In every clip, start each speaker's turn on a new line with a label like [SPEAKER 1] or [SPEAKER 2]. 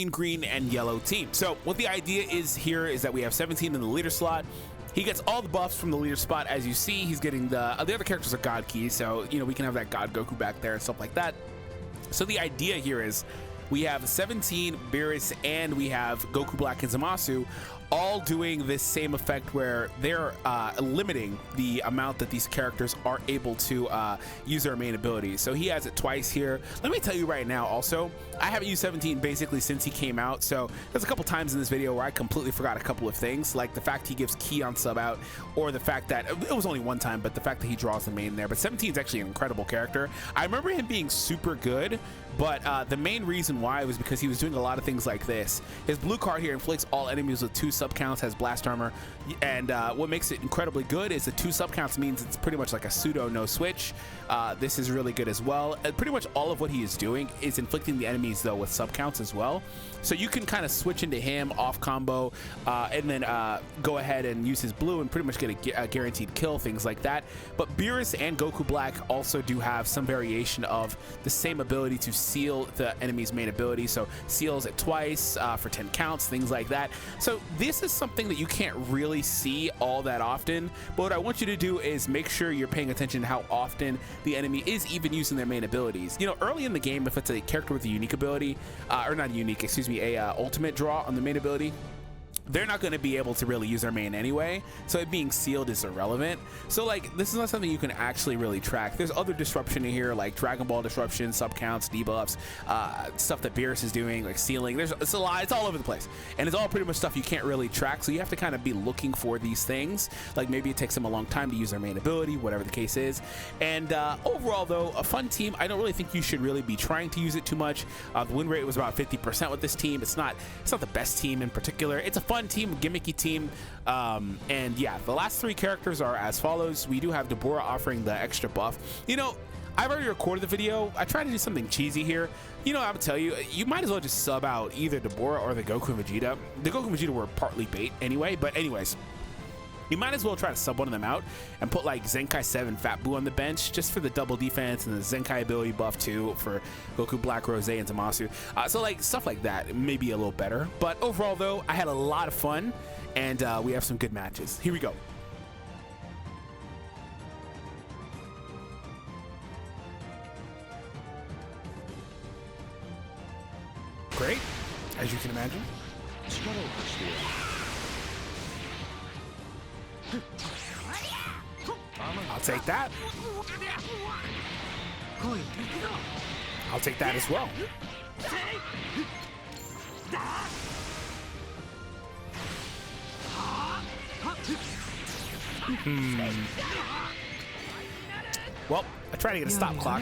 [SPEAKER 1] green, and yellow team. So what the idea is here is that we have 17 in the leader slot. He gets all the buffs from the leader spot. As you see, he's getting the other characters are God keys, so you know we can have that God Goku back there and stuff like that. So the idea here is we have 17, Beerus, and we have Goku Black and Zamasu all doing this same effect where they're limiting the amount that these characters are able to use their main abilities. So he has it twice here. Let me tell you right now also, I haven't used 17 basically since he came out, so there's a couple times in this video where I completely forgot a couple of things, like the fact he gives key on sub out, or the fact that it was only one time, but the fact that he draws the main there. But 17 is actually an incredible character. I remember him being super good, but the main reason why was because he was doing a lot of things like this. His blue card here inflicts all enemies with 2 sub counts, has blast armor, and what makes it incredibly good is the 2 sub counts means it's pretty much like a pseudo no switch. This is really good as well. Pretty much all of what he is doing is inflicting the enemies though with sub counts as well, so you can kind of switch into him off combo and then go ahead and use his blue and pretty much get a guaranteed kill, things like that. But Beerus and Goku Black also do have some variation of the same ability to seal the enemy's main ability, so seals it twice for 10 counts, things like that. So this is something that you can't really see all that often, but what I want you to do is make sure you're paying attention to how often the enemy is even using their main abilities. You know, early in the game, if it's a character with a unique ability, or not unique, excuse me, a ultimate draw on the main ability, they're not going to be able to really use their main anyway, so it being sealed is irrelevant. So like, this is not something you can actually really track. There's other disruption in here, like Dragon Ball disruption, sub counts, debuffs, stuff that Beerus is doing, like sealing. It's a lot, it's all over the place, and it's all pretty much stuff you can't really track, so you have to kind of be looking for these things. Like maybe it takes them a long time to use their main ability, whatever the case is. And overall though, a fun team. I don't really think you should really be trying to use it too much. The win rate was about 50% with this team. It's not the best team in particular. It's a fun team, gimmicky team, and yeah, the last 3 characters are as follows. We do have Deborah offering the extra buff. You know, I've already recorded the video. I tried to do something cheesy here. You know, I would tell you, you might as well just sub out either Deborah or the Goku and Vegeta. The Goku and Vegeta were partly bait anyway, but anyways, you might as well try to sub one of them out and put like Zenkai 7 Fat Boo on the bench just for the double defense and the Zenkai ability buff too for Goku Black, Rose, and Zamasu. So like stuff like that may be a little better. But overall though, I had a lot of fun, and we have some good matches. Here we go. Great, as you can imagine. I'll take that. I'll take that as well. Well, I tried to get a stop clock.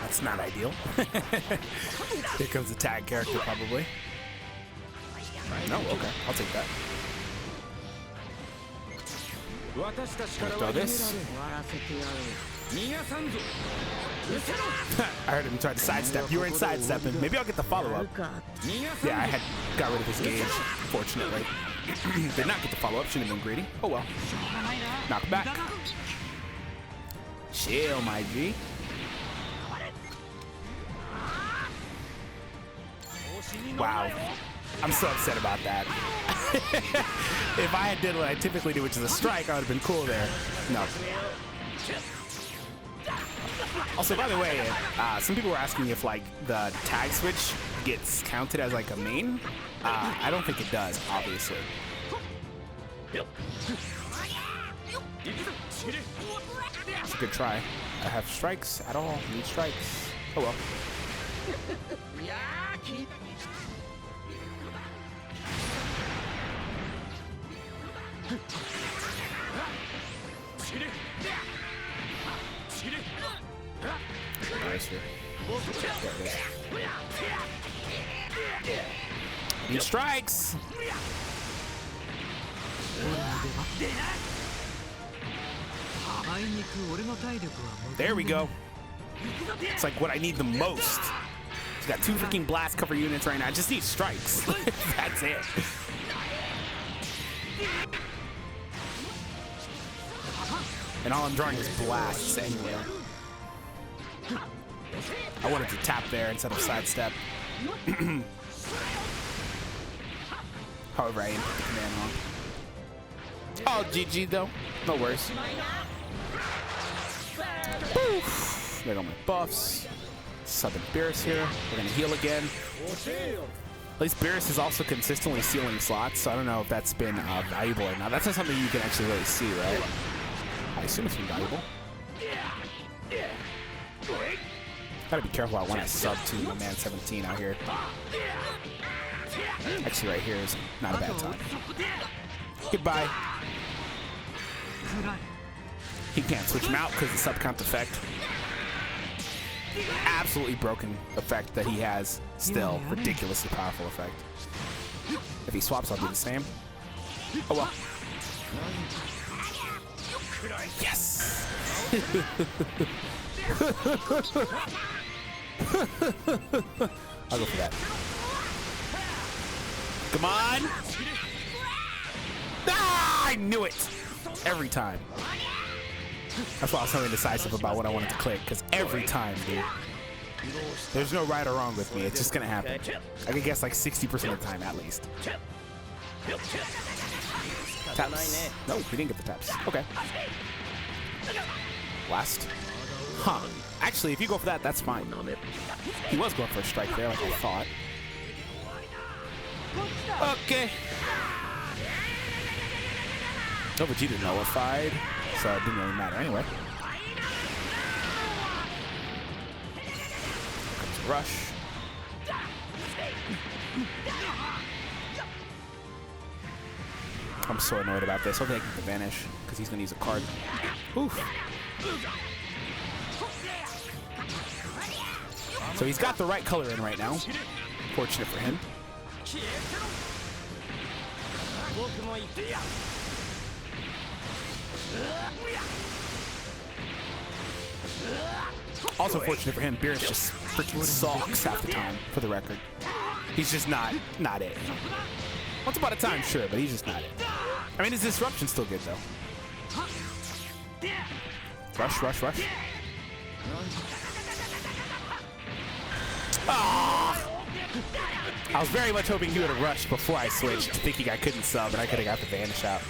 [SPEAKER 1] That's not ideal. Here comes the tag character, probably. No, okay, I'll take that. Throw this. I heard him try to sidestep. You were in sidestepping. Maybe I'll get the follow-up. Yeah, I had got rid of his gauge, fortunately. Did not get the follow-up. Shouldn't have been greedy. Oh well. Knock back. Chill, my G. Wow. I'm so upset about that. If I had did what I typically do, which is a strike, I would have been cool there. No. Also, by the way, some people were asking if like the tag switch gets counted as like a main. I don't think it does, obviously. It's a good try. I have strikes at all. Need strikes. Oh well. Nice here. Need strikes. There we go. It's like what I need the most. He's got 2 freaking blast cover units right now. I just need strikes. That's it. And all I'm drawing is blasts anyway. I wanted to tap there instead of sidestep. However, I input the command wrong. Oh, GG though. No worries. Oof. There go my buffs. Southern Beerus here. We're gonna heal again. At least Beerus is also consistently sealing slots, so I don't know if that's been valuable or not. That's not something you can actually really see, right? I assume it's been valuable. Gotta be careful when I sub to my man 17 out here. Actually, right here is not a bad time. Goodbye. He can't switch him out because the sub count effect. Absolutely broken effect that he has still. Ridiculously powerful effect. If he swaps, I'll do the same. Oh well. Yes! I'll go for that. Come on! Ah, I knew it! Every time. That's why I was so indecisive about what I wanted to click, because every time, dude. There's no right or wrong with me. It's just gonna happen. I can guess like 60% of the time at least. Taps. No, we didn't get the taps. Okay. Last. Huh. Actually, if you go for that, that's fine. He was going for a strike there, like I thought. Okay. No, Vegeta nullified, so it didn't really matter anyway. Comes a rush. I'm so annoyed about this. Hopefully I can get the vanish, because he's going to use a card. Oof. So he's got the right color in right now. Fortunate for him. Also fortunate for him, Beerus just freaking sucks half the time, for the record. He's just not it. Once upon a time, sure, but he's just not it. I mean, his disruption's still good, though. Rush, rush, rush. Oh! I was very much hoping he would have rushed before I switched, thinking I couldn't sub, and I could have got the vanish out.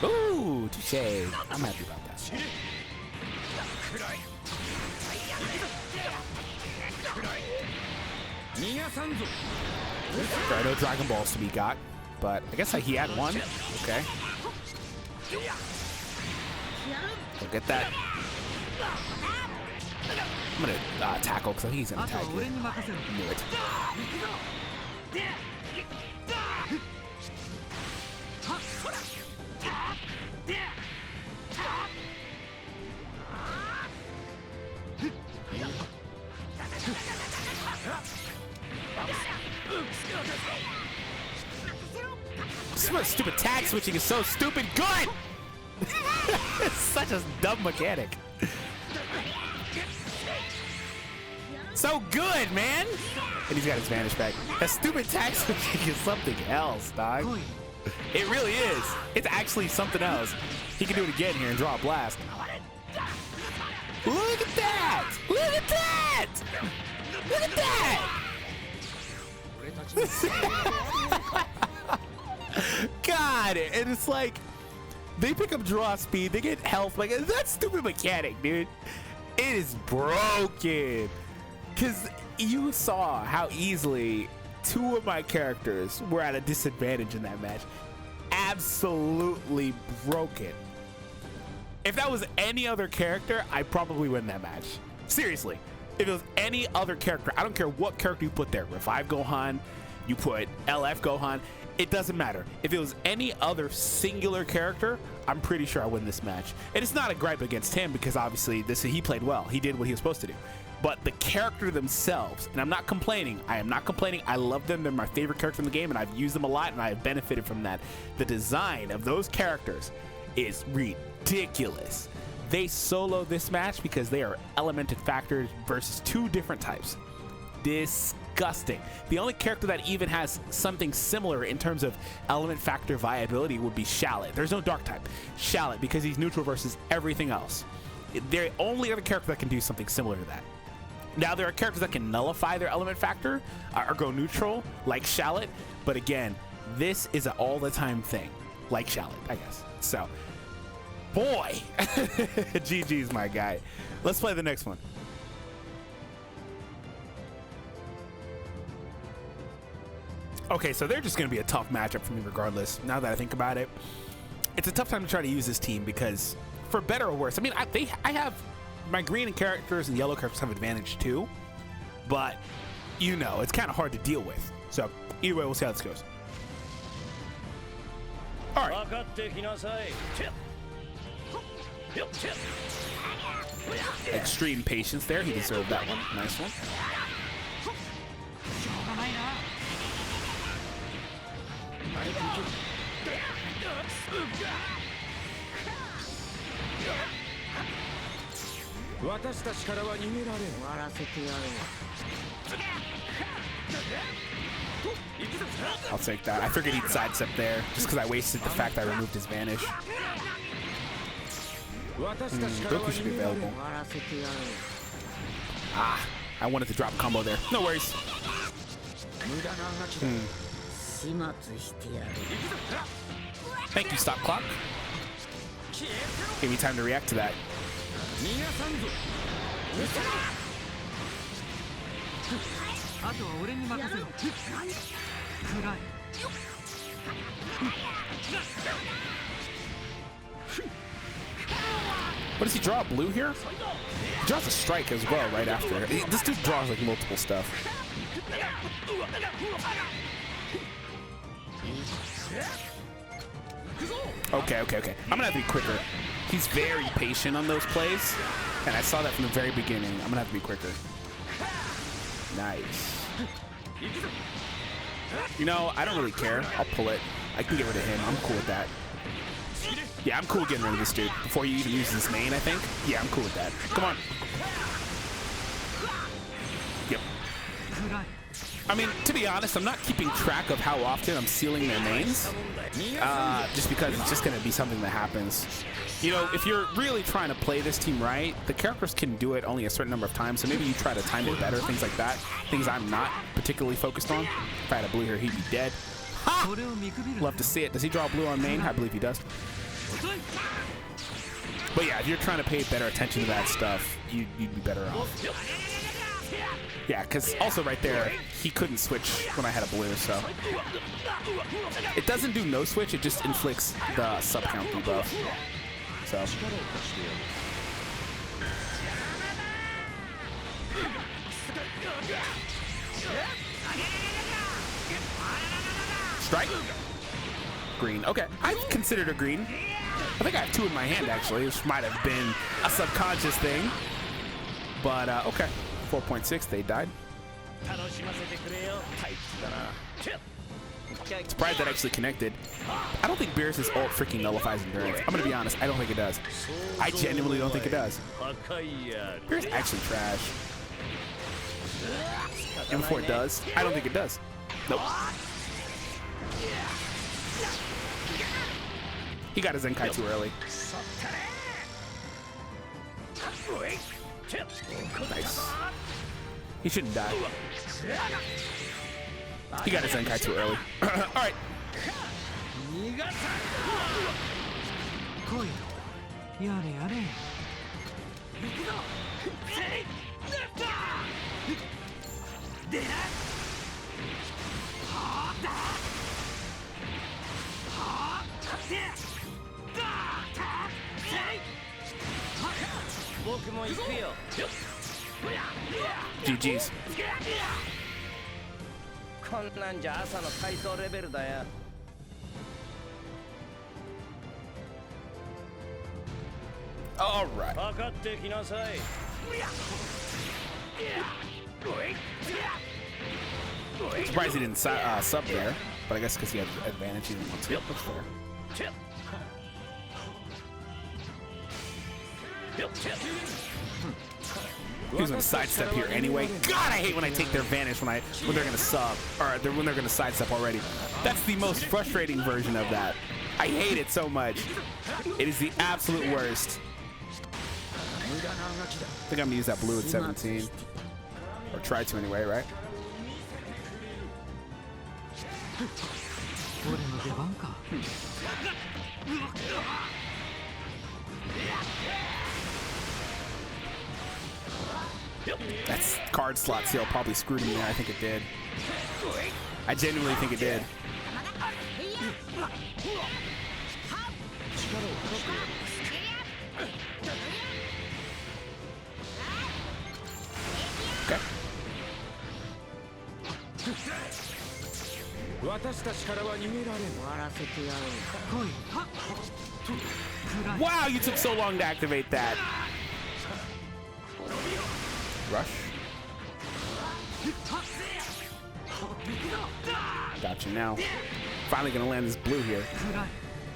[SPEAKER 1] Ooh, touche. I'm happy about that. There are no Dragon Balls to be got, but I guess he had one. Okay. We'll get that. I'm gonna tackle because I think he's gonna tag it. Knew it. Stupid tag switching is so stupid good. It's such a dumb mechanic. So good, man. And he's got his vanish back. That stupid tag switching is something else, dog. It really is. It's actually something else. He can do it again here and draw a blast. Look at that! Look at that! Look at that! God, and it's like they pick up draw speed, they get health. Like, that's stupid mechanic, dude. It is broken. Because you saw how easily two of my characters were at a disadvantage in that match. Absolutely broken. If that was any other character, I'd probably win that match. Seriously. If it was any other character, I don't care what character you put there. Revive Gohan, you put LF Gohan, it doesn't matter. If it was any other singular character, I'm pretty sure I win this match. And it's not a gripe against him because obviously he played well. He did what he was supposed to do. But the character themselves, and I'm not complaining. I am not complaining. I love them. They're my favorite character in the game, and I've used them a lot, and I've benefited from that. The design of those characters is ridiculous. They solo this match because they are elemented factors versus two different types. Disgusting. disgusting. The only character that even has something similar in terms of element factor viability would be Shallot. There's no dark type. Shallot, because he's neutral versus everything else. They're the only other character that can do something similar to that. Now, there are characters that can nullify their element factor or go neutral, like Shallot, but again, this is an all-the-time thing, like Shallot, I guess. So, boy, GG's my guy. Let's play the next one. Okay, so they're just going to be a tough matchup for me regardless, now that I think about it. It's a tough time to try to use this team because, for better or worse, I mean, I have my green characters and yellow characters have advantage too, but, you know, it's kind of hard to deal with. So, either way, we'll see how this goes. All right. Extreme patience there. He deserved that one. Nice one. I'll take that. I figured he'd sidestep there just because I wasted the fact I removed his vanish. Goku should be available. Ah, I wanted to drop a combo there. No worries. Thank you, stop clock. Gave me time to react to that. What does he draw? Blue here? He draws a strike as well right after. This dude draws like multiple stuff. Okay. I'm gonna have to be quicker. He's very patient on those plays, and I saw that from the very beginning. I'm gonna have to be quicker. Nice. You know, I don't really care. I'll pull it. I can get rid of him. I'm cool with that. Yeah, I'm cool getting rid of this dude before he even uses his main, I think. Yeah, I'm cool with that. Come on. Yep. I mean, to be honest, I'm not keeping track of how often I'm sealing their mains, just because it's just going to be something that happens. You know, if you're really trying to play this team right, the characters can do it only a certain number of times, so maybe you try to time it better, things like that. Things I'm not particularly focused on. If I had a blue here, he'd be dead. Ha! Love to see it. Does he draw blue on main? I believe he does. But yeah, if you're trying to pay better attention to that stuff, you'd be better off. Yeah, because also right there, he couldn't switch when I had a blue, so. It doesn't do no switch, it just inflicts the sub count debuff. So. Strike? Green. Okay, I've considered a green. I think I have two in my hand, actually, which might have been a subconscious thing. But, okay. 4.6, they died. Surprised that actually connected. I don't think Beerus' ult freaking nullifies endurance. I'm gonna be honest, I don't think it does. I genuinely don't think it does. Beerus actually trash. And before it does, I don't think it does. Nope. He got his Zenkai too early. Nice. He shouldn't die. He got his Zenkai too early. Alright. GG's. All right. Surprised he didn't sub there, but I guess because he had advantage, he didn't want to. Yep, that's fair. He's gonna sidestep here anyway. God, I hate when I take their vanish when they're gonna sub, or when they're gonna sidestep already. That's the most frustrating version of that. I hate it so much. It is the absolute worst. I think I'm gonna use that blue at 17. Or try to anyway, right? That's card slot seal probably screwed me there. I think it did. I genuinely think it did. Okay. Wow, you took so long to activate that. Rush. Gotcha now. Finally gonna land this blue here.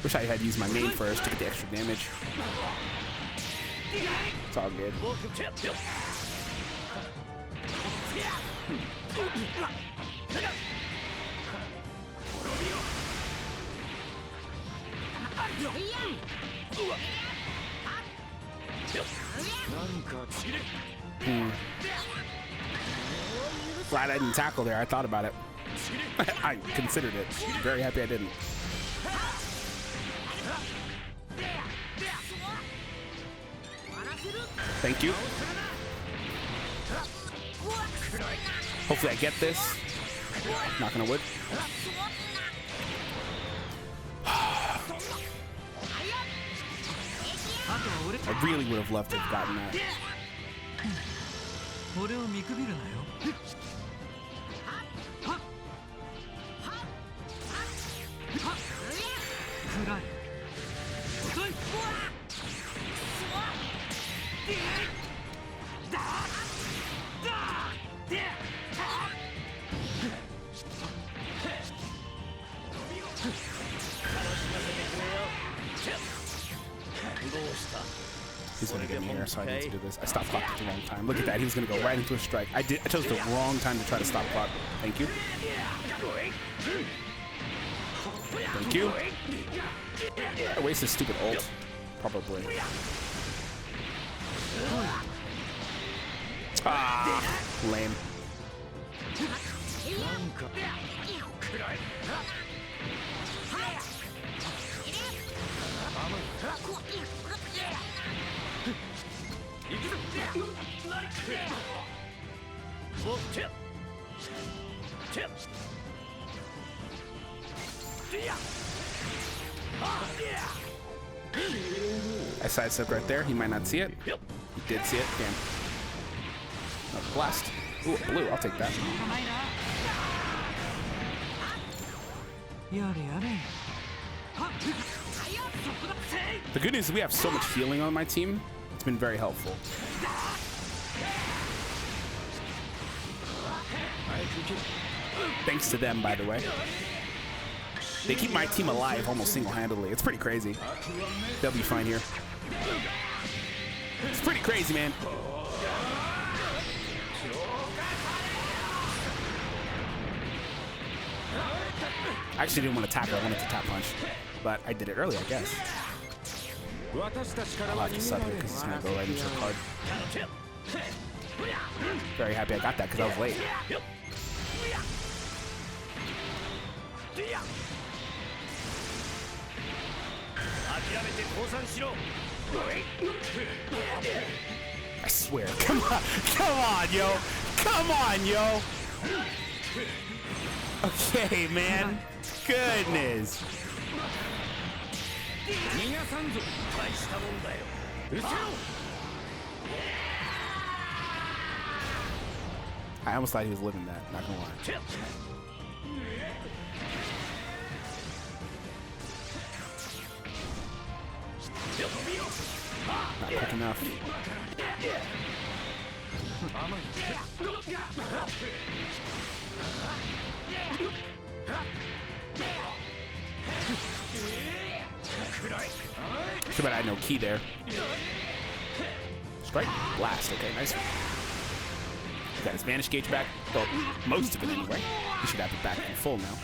[SPEAKER 1] Wish I had used my main first to get the extra damage. It's all good. Glad I didn't tackle there. I thought about it. I considered it. Very happy I didn't. Thank you. Hopefully I get this. Knocking on wood. I really would have loved to have gotten that. He's gonna get me here, so I need to do this. I stopped clock at the wrong time. Look at that. He was gonna go right into a strike. I chose the wrong time to try to stop clock. Thank you. Thank you. I wasted stupid ult. Probably. Ah, lame. I sidestepped right there. He might not see it. He did see it. Damn. Oh, blast. Ooh, blue. I'll take that. The good news is we have so much healing on my team. It's been very helpful. Thanks to them, by the way. They keep my team alive almost single-handedly. It's pretty crazy. They'll be fine here. It's pretty crazy, man. I actually didn't want to tackle. I wanted to tap punch. But I did it early, I guess. I'll have to sub here because he's going to go right into the card. Very happy I got that because I was late. I swear. Come on. Come on, yo. Come on, yo. Okay, man. Goodness. I almost thought he was living that, not gonna lie. Not quick enough. Too bad I had no key there. Strike, blast. Okay, nice one. Got his Vanish Gauge back. Well, most of it anyway. He should have it back in full now.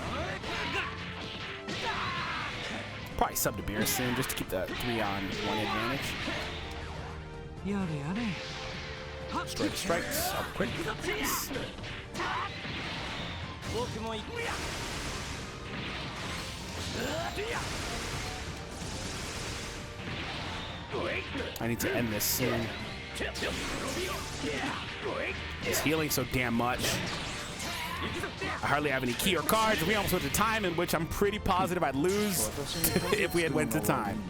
[SPEAKER 1] Probably sub to Beerson just to keep the 3-on-1 advantage. Strikes up quick. Nice. I need to end this soon. He's healing so damn much. I hardly have any key or cards. We almost went to time, in which I'm pretty positive I'd lose if we had went to time.